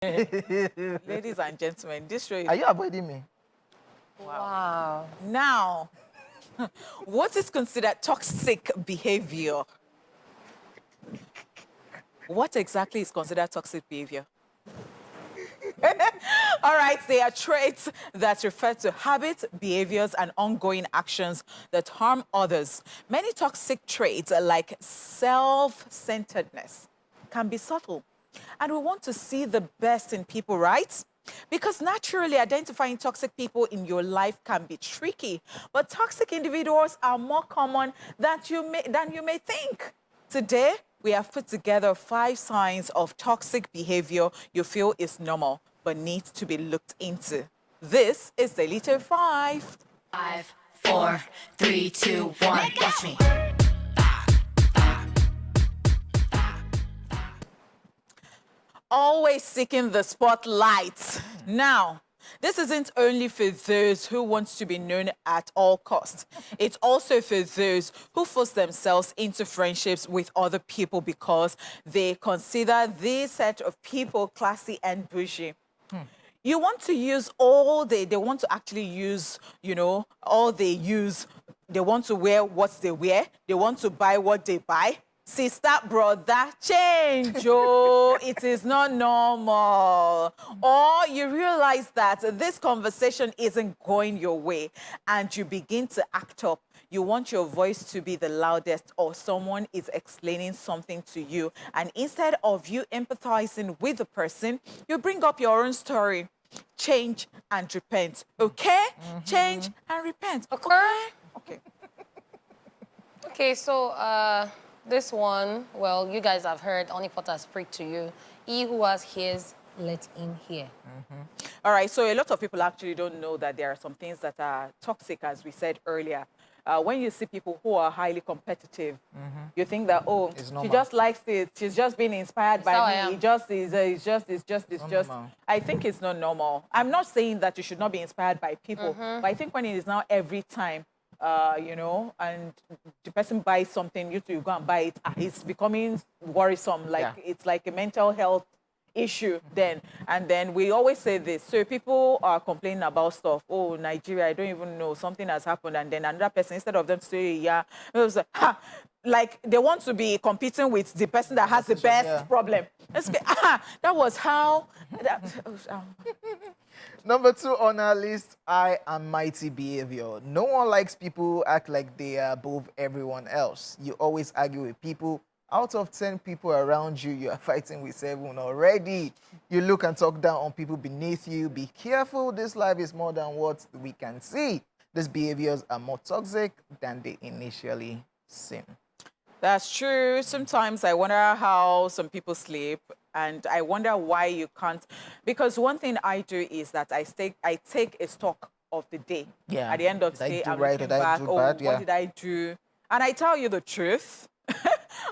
Ladies and gentlemen, this show is... Are you avoiding me? Wow. Now, what is considered toxic behavior? What exactly is considered toxic behavior? All right, they are traits that refer to habits, behaviors, and ongoing actions that harm others. Many toxic traits, like self-centeredness, can be subtle. And we want to see the best in people, right? Because naturally, identifying toxic people in your life can be tricky. But toxic individuals are more common than you may think. Today, we have put together 5 signs of toxic behavior you feel is normal but needs to be looked into. This is the Little 5. 5, 4, 3, 2, 1. Watch me. Always seeking the spotlight. Now, this isn't only for those who want to be known at all costs. It's also for those who force themselves into friendships with other people because they consider this set of people classy and bougie. You want to use all they want to actually use, all they use. They want to wear what they wear. They want to buy what they buy. Sister, brother, change, oh, it is not normal. Or you realize that this conversation isn't going your way and you begin to act up. You want your voice to be the loudest, or someone is explaining something to you. And instead of you empathizing with the person, you bring up your own story. Change and repent, okay? Change and repent, okay? Okay. Okay, so this one, well, you guys have heard Oni Potter speak to you. He who has ears, let him hear. All right, so a lot of people actually don't know that there are some things that are toxic, as we said earlier. When you see people who are highly competitive, you think that, oh, she just likes it. She's just being inspired by me. It's just. I think it's not normal. I'm not saying that you should not be inspired by people, but I think when it is now every time, and the person buys something, you go and buy it, it's becoming worrisome. It's like a mental health issue then. And then we always say this. So people are complaining about stuff. Oh, Nigeria, I don't even know. Something has happened. And then another person, instead of them to say, yeah, it was like they want to be competing with the person that has the best problem. That was how... Number 2 on our list, high and mighty behavior. No one likes people who act like they are above everyone else. You always argue with people. Out of 10 people around you, you are fighting with 7 already. You look and talk down on people beneath you. Be careful. This life is more than what we can see. These behaviors are more toxic than they initially seem. That's true. Sometimes I wonder how some people sleep, and I wonder why you can't. Because one thing I do is that I take a stock of the day. Yeah. At the end of the day, I'm looking back, what did I do? And I tell you the truth.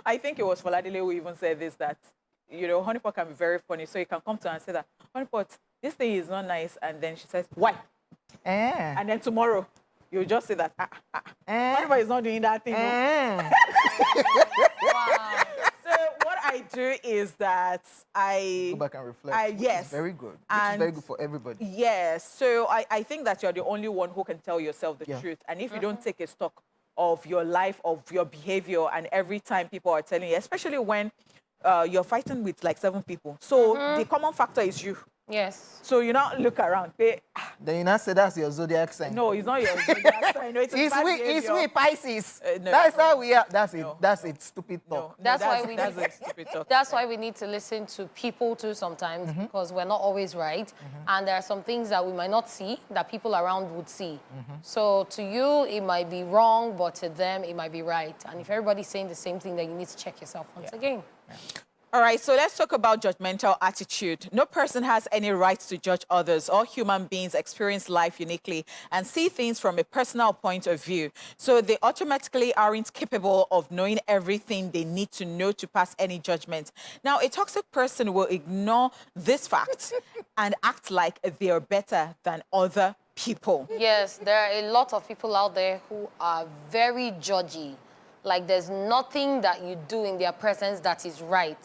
I think it was Foladile who even said this, that, honeypot can be very funny. So you can come to her and say that, honeypot, this thing is not nice. And then she says, why? And then tomorrow, you just say that, honeypot is not doing that thing. Wow. So what I do is that I... Go back and reflect. Yes. It's very good. It's very good for everybody. Yes. So I think that you're the only one who can tell yourself the truth. And if you don't take a stock of your life, of your behavior, and every time people are telling you, especially when you're fighting with like 7 people. So the common factor is you. Yes. So you now look around. Then you now say that's your zodiac sign. No, it's not your zodiac sign. No, it's we Pisces. No, that's how we are. That's it. That's it. Stupid talk. That's why a stupid talk. That's why we need to listen to people too sometimes, because we're not always right. And there are some things that we might not see that people around would see. So to you, it might be wrong, but to them, it might be right. And if everybody's saying the same thing, then you need to check yourself once again. All right, so let's talk about judgmental attitude. No person has any right to judge others. All human beings experience life uniquely and see things from a personal point of view. So they automatically aren't capable of knowing everything they need to know to pass any judgment. Now, a toxic person will ignore this fact and act like they are better than other people. Yes, there are a lot of people out there who are very judgy. Like, there's nothing that you do in their presence that is right.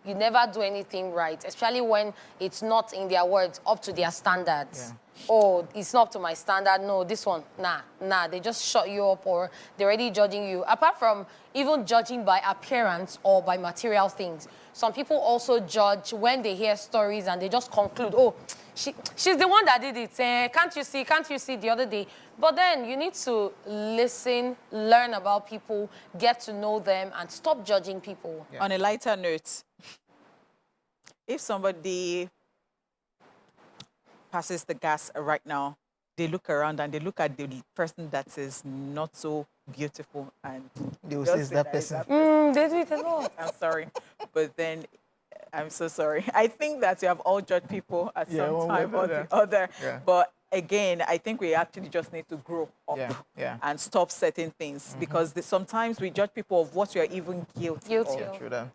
you never do anything right, especially when it's not, in their words, up to their standards. Yeah. Oh, it's not up to my standard. No, this one, nah. They just shut you up, or they're already judging you. Apart from even judging by appearance or by material things, some people also judge when they hear stories and they just conclude, oh, she's the one that did it. Can't you see the other day? But then you need to listen, learn about people, get to know them, and stop judging people. Yeah. On a lighter note, if somebody passes the gas right now, they look around and they look at the person that is not so beautiful, and they will say it's that person. They do it a lot. I'm sorry, but then I'm so sorry. I think that we have all judged people at some time or the other. Yeah. But again, I think we actually just need to grow up and stop certain things, because sometimes we judge people of what we are even guilty of. Yeah, true that.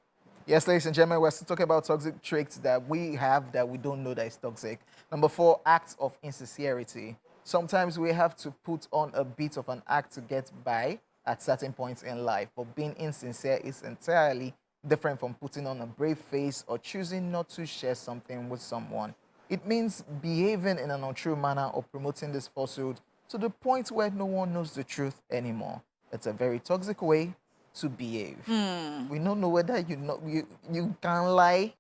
Yes, ladies and gentlemen, we're still talking about toxic traits that we have that we don't know that is toxic. Number 4, acts of insincerity. Sometimes we have to put on a bit of an act to get by at certain points in life, but being insincere is entirely different from putting on a brave face or choosing not to share something with someone. It means behaving in an untrue manner or promoting this falsehood to the point where no one knows the truth anymore. It's a very toxic way to behave. We don't know whether you can lie.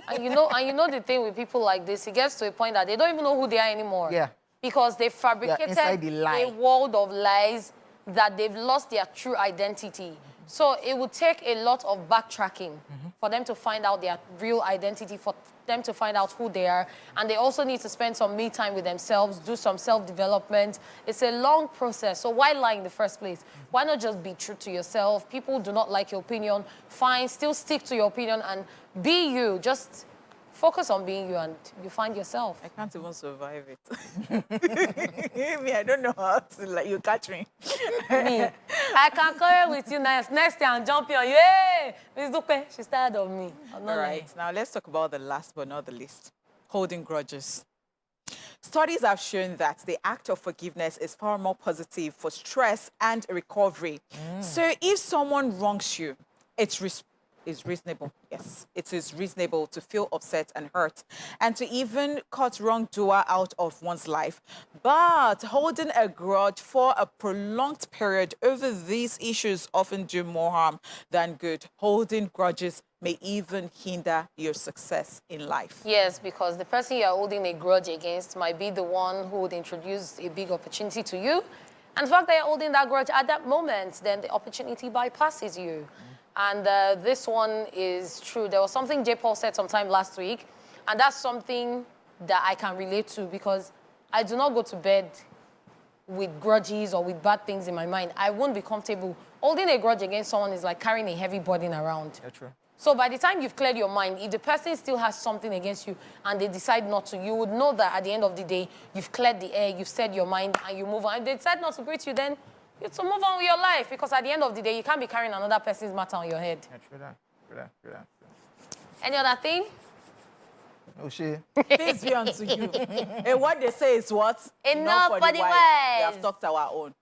And you know the thing with people like this, it gets to a point that they don't even know who they are anymore. Yeah. Because they fabricated a world of lies that they've lost their true identity. So it would take a lot of backtracking for them to find out their real identity, for them to find out who they are. And they also need to spend some me time with themselves, do some self-development. It's a long process. So why lie in the first place? Why not just be true to yourself? People do not like your opinion. Fine, still stick to your opinion and be you. Just focus on being you and you find yourself. I can't even survive it. Me, I don't know how to, like, you catch me. Me, I can carry with you next day and jump on you. Hey, Miss Dupe, she's tired of me. All right, now let's talk about the last but not the least, holding grudges. Studies have shown that the act of forgiveness is far more positive for stress and recovery. So if someone wrongs you, it's reasonable. Yes, it is reasonable to feel upset and hurt and to even cut wrongdoer out of one's life. But holding a grudge for a prolonged period over these issues often do more harm than good. Holding grudges may even hinder your success in life. Yes, because the person you're holding a grudge against might be the one who would introduce a big opportunity to you. And the fact that you're holding that grudge at that moment, then the opportunity bypasses you. And this one is true. There was something J. Paul said sometime last week, and that's something that I can relate to, because I do not go to bed with grudges or with bad things in my mind. I won't be comfortable. Holding a grudge against someone is like carrying a heavy burden around. Yeah, true. So by the time you've cleared your mind, if the person still has something against you and they decide not to, you would know that at the end of the day, you've cleared the air, you've said your mind, and you move on. If they decide not to greet you, then you have to move on with your life, because at the end of the day, you can't be carrying another person's matter on your head. Yeah, true that. Any other thing? Oh, shit. Peace be unto you. And what they say is what? Enough for the wives. We have talked our own.